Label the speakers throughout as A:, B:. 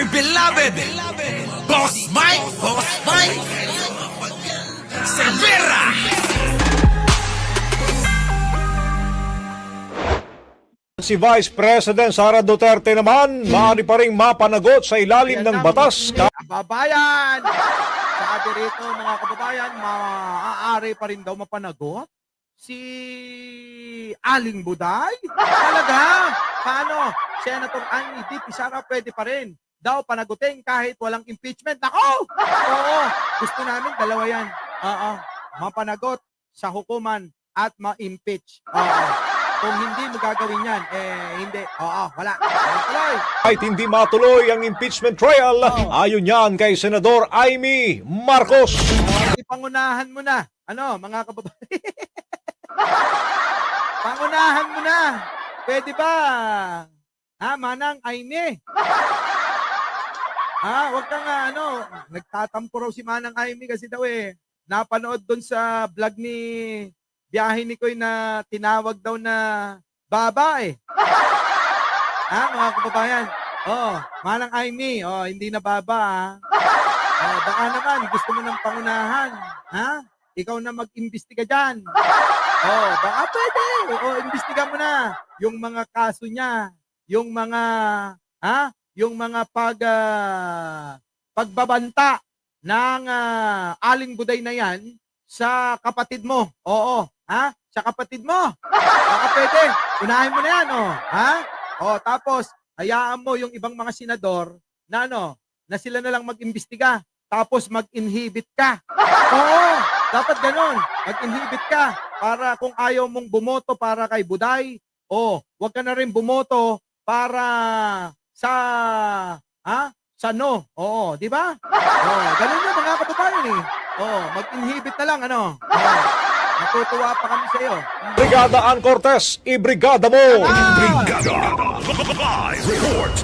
A: beloved Boss Mike Cervera.
B: Si Vice President Sara Duterte naman, maaari pa rin mapanagot sa ilalim ng batas.
C: Kababayan! Sabi rito mga kababayan, maaari pa rin daw mapanagot si Aling Buday? Talaga? Paano? Senator Annie D. Sara pwede pa rin daw panagutin kahit walang impeachment. Nako! Oo, gusto namin dalawa yan. Oo, mapanagot sa hukuman at ma-impeach. Oo. Kung hindi mo gagawin yan, hindi. Oo, wala. Tuloy.
B: Kahit hindi matuloy ang impeachment trial, ayon yan kay Senador Amy Marcos.
C: Ipangunahan mo na. Ano, mga kababayan? Pangunahan mo na. Pwede ba? Ha, Manang Amy? Ha, wag ka nga, nagtatampo raw si Manang Amy kasi daw napanood doon sa vlog ni Biyahe ni Koy na tinawag daw na baba Ha, mga kababayan? Manang Amy, hindi na baba baka naman gusto mo ng pangunahan. Ha? Ikaw na mag-imbestiga dyan. Baka pwede. Imbestiga mo na yung mga kaso niya, yung mga pagbabanta ng Aling Buday na yan sa kapatid mo. Sa kapatid mo. Baka pwede. Unahin mo na yan, tapos hayaan mo yung ibang mga senador na na sila na lang mag-imbestiga. Tapos mag-inhibit ka. Dapat ganon. Mag-inhibit ka para kung ayaw mong bumoto para kay Buday, wag ka na rin bumoto para sa no. Di ba? Ganun yung mga kababayan mag-inhibit na lang natutuwa pa kami sa iyo.
B: Brigada Ann Cortez, ibrigada mo!
A: Report.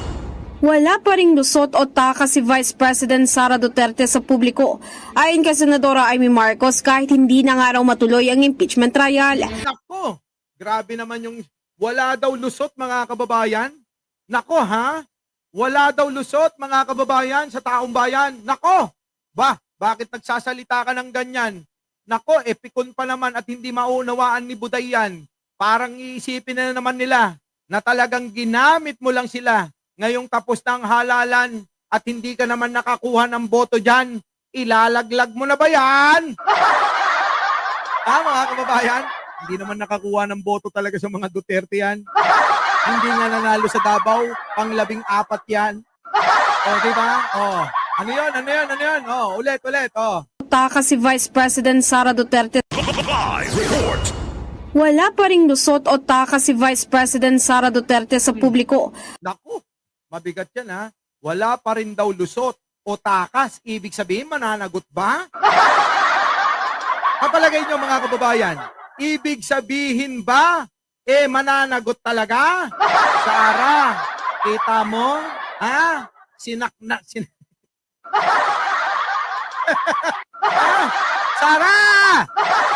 D: Wala pa ring lusot o taka si Vice President Sara Duterte sa publiko. Ayon kay Senadora Amy Marcos, kahit hindi na nga raw matuloy ang impeachment trial.
C: Nako, grabe naman yung wala daw lusot mga kababayan. Nako wala daw lusot mga kababayan sa taong bayan. Nako, bakit nagsasalita ka ng ganyan? Nako, pikon pa naman at hindi maunawaan ni Buday yan. Parang iisipin na naman nila na talagang ginamit mo lang sila. Ngayong tapos na ang halalan at hindi ka naman nakakuha ng boto dyan, ilalaglag mo na ba yan? Mga kababayan, hindi naman nakakuha ng boto talaga sa mga Duterte yan. Hindi nga nanalo sa Davao, pang-14 yan. Diba? Ano yun? Ulit.
D: Taka si Vice President Sara Duterte.
A: Report.
D: Wala pa ring lusot o taka si Vice President Sara Duterte sa publiko.
C: Naku, mabigat yan Wala pa rin daw lusot o takas. Ibig sabihin, mananagot ba? Kapalagay nyo mga kababayan, ibig sabihin ba, mananagot talaga? Sara, kita mo? Sara!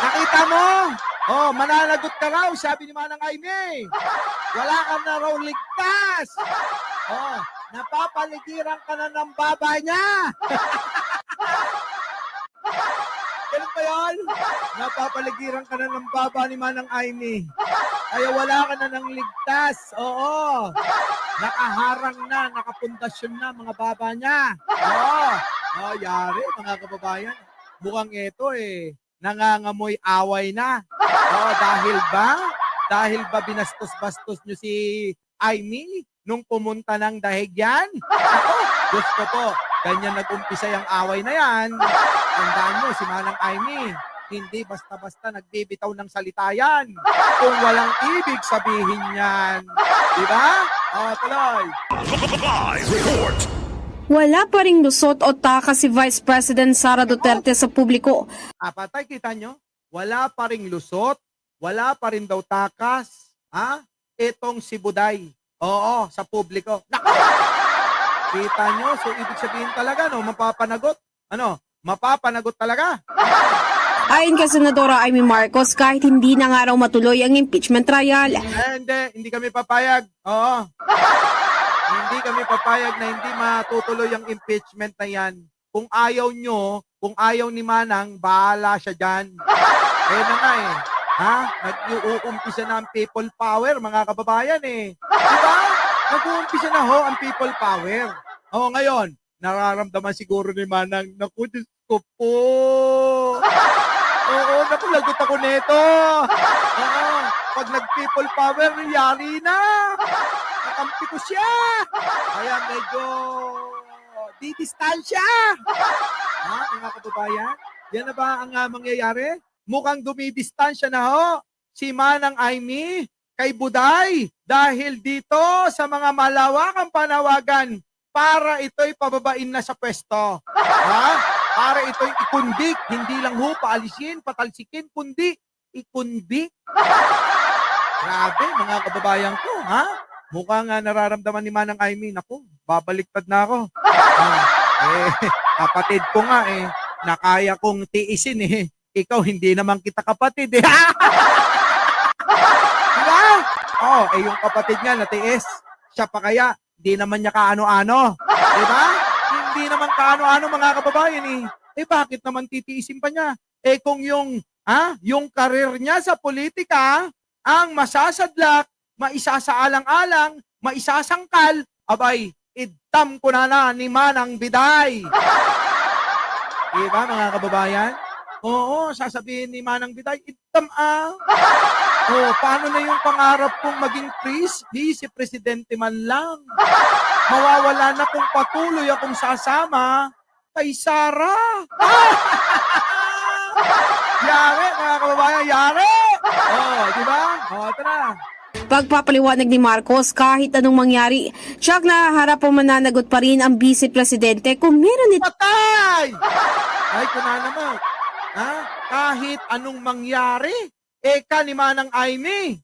C: Nakita mo? Mananagot ka raw, sabi ni Manang Amy. Wala ka na raw ligtas. Napapaligiran ka na ng baba niya. Ganun ba yun? Napapaligiran ka na ng baba ni Manang Amy. Kaya wala ka na ng ligtas. Nakaharang na, nakapundasyon na mga baba niya. Yari mga kababayan. Mukhang ito nangangamoy away na. Dahil ba binastos-bastos nyo si Amy nung pumunta ng dahigyan? Diyos ko po, ganyan nag-umpisa yung away na yan. Tandaan nyo, si Manang Amy, hindi basta-basta nagbibitaw ng salita yan. Kung walang ibig sabihin yan. Diba? Tuloy.
A: Report.
D: Wala pa ring lusot o taka si Vice President Sara Duterte sa publiko.
C: Patay, kita nyo? Wala pa ring lusot, wala pa rin daw takas. Itong si Buday. Sa publiko. Nako! Kita nyo? So, ibig sabihin talaga, mapapanagot. Mapapanagot talaga.
D: Ayon kay Senadora Amy Marcos, kahit hindi na nga raw matuloy ang impeachment trial.
C: Hindi kami papayag. Hindi kami papayag na hindi matutuloy ang impeachment na yan. Kung ayaw nyo, kung ayaw ni Manang, bahala siya dyan. Eh na nga eh. Ha? Nag-uumpisa na ang people power, mga kababayan eh. Diba? Nag-uumpisa na ho ang people power. O ngayon, nararamdaman siguro ni Manang, naku, Diyos ko po. Oo, naku, lagot ako nito. Oo, pag nag-people power, yari na. Nakampi ko siya. Kaya medyo didistansya. Ha, mga kababayan? Yan na ba ang mangyayari? Mukhang dumidistansya na ho si Manang Aimee kay Buday dahil dito sa mga malawakang panawagan para ito'y pababain na sa pwesto. Ha? Para ito'y ikundik, hindi lang ho paalisin, patalsikin, kundi ikundik. Grabe, mga kababayan ko, ha? Mukhang nararamdaman ni Manang Aimee, naku, babaliktad na ako. Kapatid ko nga nakaya kong tiisin Ikaw, hindi naman kita kapatid Diba? Yung kapatid niya natiis. Siya pa kaya, hindi naman niya kaano-ano. Diba? Hindi naman kaano-ano mga kababayan bakit naman titiisin pa niya? Kung yung karir niya sa politika, ang masasadlak, maisasaalang-alang, maisasangkal, abay, idam ko na ni Manang Biday. Diba mga kababayan? Oo, sasabihin ni Manang Biday, idam paano na yung pangarap kong maging vice-presidente man lang? Mawawala na kung patuloy akong sasama kay Sara. Yari, mga kababayan, yari! Di ba? Ito na.
D: Pagpapaliwanag ni Marcos, kahit anong mangyari, tiyak na harap o mananagot pa rin ang vice-presidente kung meron ito.
C: Patay! Ay, kuna naman. Kahit anong mangyari, ni Manang Aimee,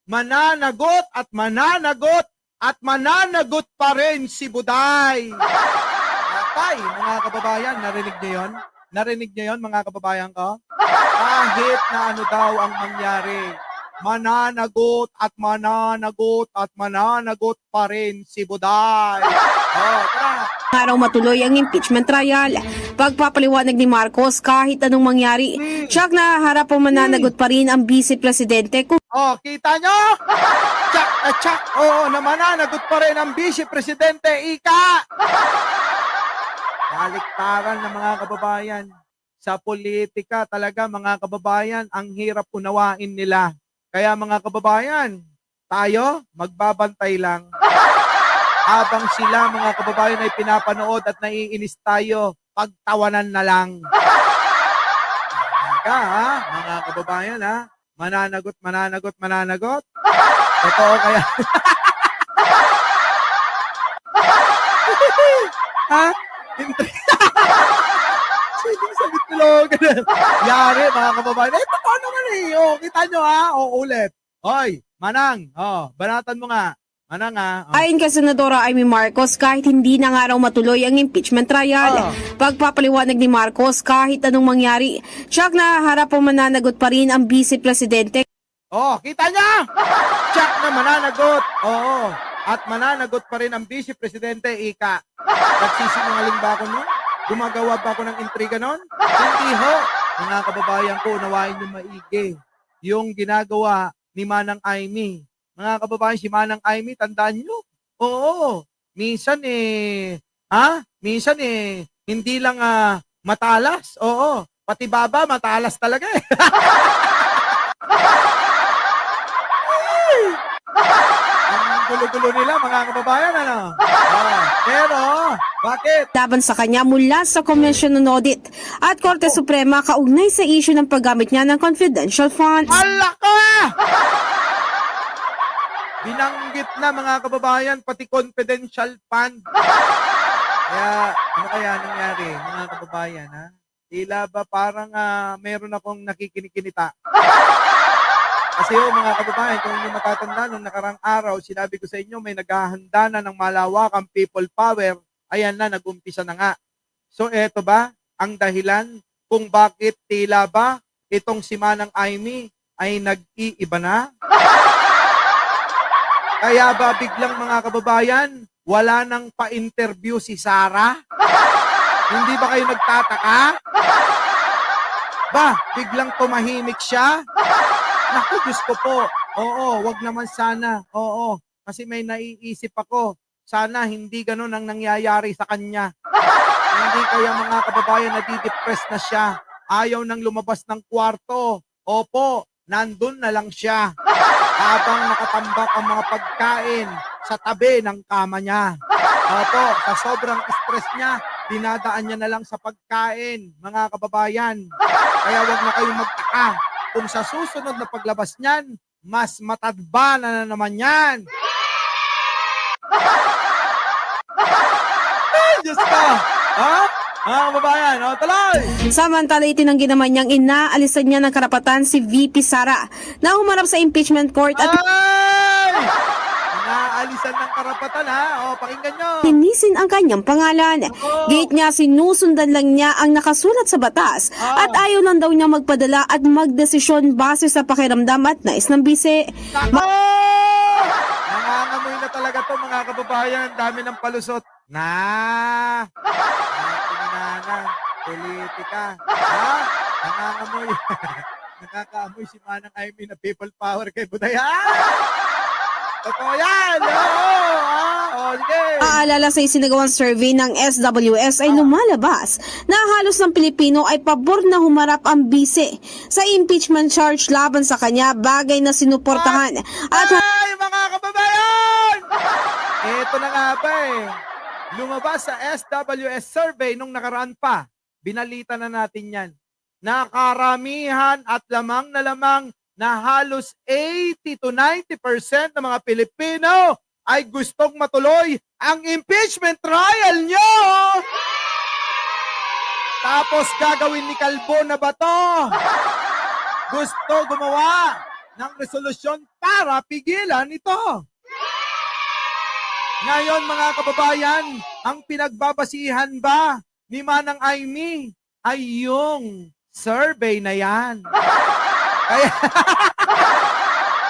C: mananagot at mananagot at mananagot pa rin si Buday. Patay, mga kababayan, narinig niyo yon? Narinig niyo yon, mga kababayan ko? Kahit na ano daw ang mangyari, mananagot at mananagot at mananagot pa rin si Buday. Tara.
D: Araw matuloy ang impeachment trial. Pagpapaliwanag ni Marcos, kahit anong mangyari, tiyak na harap o mananagot pa rin ang vice-presidente kung
C: Kita nyo? Tsak. Na mananagot pa rin ang vice-presidente, Ika! Baliktaran ng mga kababayan. Sa politika talaga, mga kababayan, ang hirap unawain nila. Kaya mga kababayan, tayo, magbabantay lang. Habang sila, mga kababayan, ay pinapanood at naiinis tayo, pagtawanan na lang. Mga kababayan, mananagot. Totoo kaya. Siling salit nilo. Yari, mga kababayan. Totoo naman kita nyo ulit. Hoy, Manang, banatan mo nga. Manang
D: ayon kay Senadora Aimee Marcos, kahit hindi na nga raw matuloy ang impeachment trial. Pagpapaliwanag ni Marcos, kahit anong mangyari, tiyak na harap o mananagot pa rin ang vice-presidente.
C: Kita niya? Tiyak na mananagot. At mananagot pa rin ang vice-presidente, Ika. Nagsisinungaling ba ako nun? Gumagawa ba ako ng intriga nun? Hindi ho. Mga kababayan ko, unawain yung maigi. Yung ginagawa ni Manang Aimee. Mga kababayan, si Manang Aimee, tandaan nyo? Minsan hindi lang matalas. Pati baba, matalas talaga Ang gulo-gulo nila, mga kababayan, pero, bakit?
D: Laban sa kanya mula sa Commission on Audit at Korte Suprema kaugnay sa issue ng paggamit niya ng confidential funds.
C: Alaka! Binanggit na, mga kababayan, pati confidential fund. Kaya, ano kaya nangyari, mga kababayan, Tila ba parang meron akong nakikinikinita. Kasi mga kababayan, kung hindi matatanda, nung nakarang araw, sinabi ko sa inyo, may naghahanda na ng malawakang people power. Ayan na, nag-umpisa na nga. So, eto ba ang dahilan kung bakit tila ba itong si Manang Aimee ay nag-iiba na? Kaya ba biglang mga kababayan, wala nang pa-interview si Sara? Hindi ba kayo nagtataka? Ba, biglang tumahimik siya? Naku, Diyos ko po. Oo, wag naman sana. Oo, kasi may naiisip ako. Sana hindi ganun ang nangyayari sa kanya. Hindi kaya mga kababayan nadidepress na siya. Ayaw nang lumabas ng kwarto. Opo, nandun na lang siya. Habang nakatambak ang mga pagkain sa tabi ng kama niya. Opo, sa sobrang stress niya, dinadaan niya na lang sa pagkain, mga kababayan. Kaya wag na kayong magtaka kung sa susunod na paglabas niyan, mas matadba na naman yan. Ay, Diyos ko! Ha? Mga kababayan, tuloy!
D: Samantala, itinanggi naman niyang inaalisan niya ng karapatan si VP Sara na humarap sa impeachment court at
C: Ay! Inaalisan ng karapatan, ha? Pakinggan nyo.
D: linisin ang kanyang pangalan. Gate niya, sinusundan lang niya ang nakasulat sa batas at ayaw lang daw niya magpadala at magdesisyon base sa pakiramdam at nais ng bise.
C: Nako! Nangangamoy na talaga to mga kababayan. Dami ng palusot. Tingnan politika. Ha? Nangangamoy. Nakakaamoy si Manang Aimee na people power kay Buday. Totoo yan! Sige.
D: Aalala sa isinagawang survey ng SWS ay lumalabas na halos ng Pilipino ay pabor na humarap ang bise sa impeachment charge laban sa kanya, bagay na sinuportahan. At
C: Ay, mga kababayan! Ito na nga ba lumabas sa SWS survey nung nakaraan pa. Binalita na natin yan. Nakaramihan at lamang na halos 80 to 90% ng mga Pilipino ay gustong matuloy ang impeachment trial nyo. Tapos gagawin ni Kalbo na ba to? Gusto gumawa ng resolusyon para pigilan ito. Ngayon mga kababayan, ang pinagbabasihan ba ni Manang Aimee ay yung survey na yan.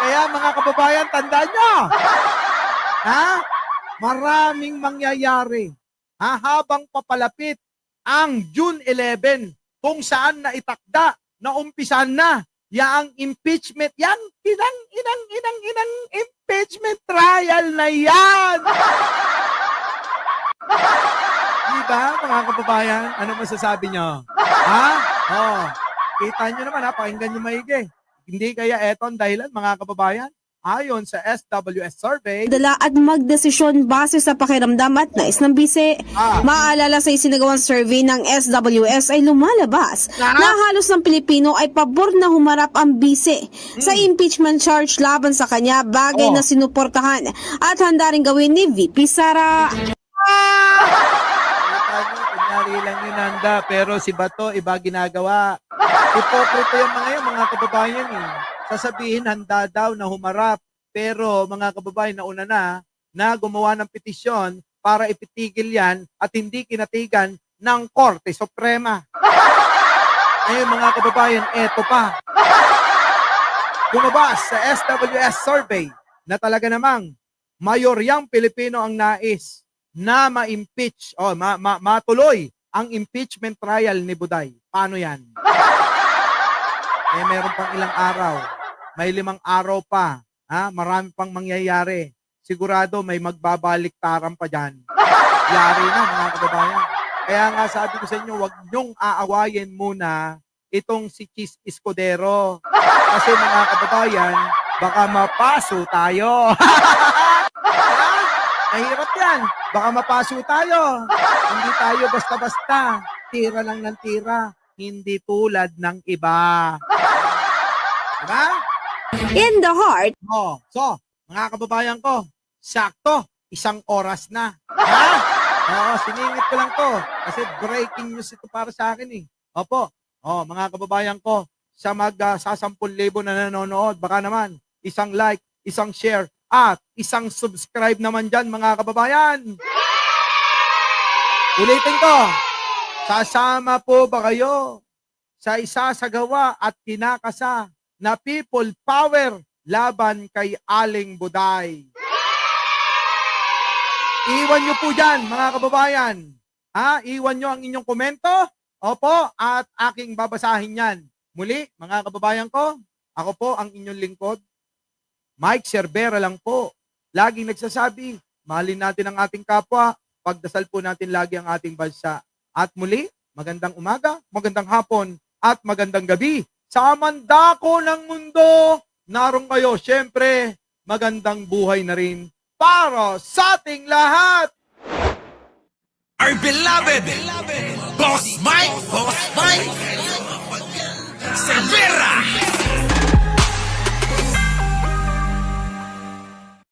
C: Kaya mga kababayan, tandaan nyo, maraming mangyayari habang papalapit ang June 11 kung saan na itakda na umpisan na yang impeachment, yang inang impeachment trial na yan. Diba mga kababayan, ano masasabi nyo? Kita nyo naman pakinggan nyo maigi. Hindi kaya eto ang dahilan mga kababayan? Ayon sa SWS survey,
D: dala at magdesisyon base sa pakiramdam at nais ng bise. Maalala sa isinagawang survey ng SWS ay lumalabas na halos ng Pilipino ay pabor na humarap ang bise sa impeachment charge laban sa kanya, bagay na sinuportahan at handa rin gawin ni VP Sara.
C: Kunyari lang yun handa, pero si Bato iba ginagawa. Hipokrito yung mga kababayan Sasabihin handa daw na humarap, pero mga kababayan nauna na gumawa ng petisyon para ipitigil yan at hindi kinatigan ng Korte Suprema. Mga kababayan, eto pa. Lumabas sa SWS survey na talaga namang mayoryang Pilipino ang nais na ma-impeach o matuloy ang impeachment trial ni Buday. Paano yan? Meron pang ilang araw. May 5 araw pa. Marami pang mangyayari. Sigurado may magbabaliktaran pa dyan. Yari na mga kababayan. Kaya nga sabi ko sa inyo, wag nyong aawayin muna itong si Chis Escudero. Kasi mga kababayan, baka mapaso tayo. Mahirap yan. Baka mapaso tayo. Hindi tayo basta-basta. Tira lang ng tira. Hindi tulad ng iba. Diba?
D: In the heart.
C: So, mga kababayan ko, sakto, 1 oras na. Siningit ko lang to. Kasi breaking news ito para sa akin Opo. Mga kababayan ko, sa sa 10,000 na nanonood, baka naman, 1 like, 1 share, at 1 subscribe naman dyan, mga kababayan. Ulitin ko, sasama po ba kayo sa isasagawa at kinakasa na people power laban kay Aling Buday? Iwan nyo po dyan, mga kababayan. Iwan nyo ang inyong komento. Opo, at aking babasahin yan. Muli, mga kababayan ko, ako po ang inyong lingkod. Mike Cervera lang po. Laging nagsasabi, mahalin natin ang ating kapwa, pagdasal po natin lagi ang ating bansa. At muli, magandang umaga, magandang hapon, at magandang gabi. Sa mandako ng mundo, naroon kayo. Siyempre, magandang buhay na rin para sa ating lahat.
A: Our beloved Boss Mike Cervera.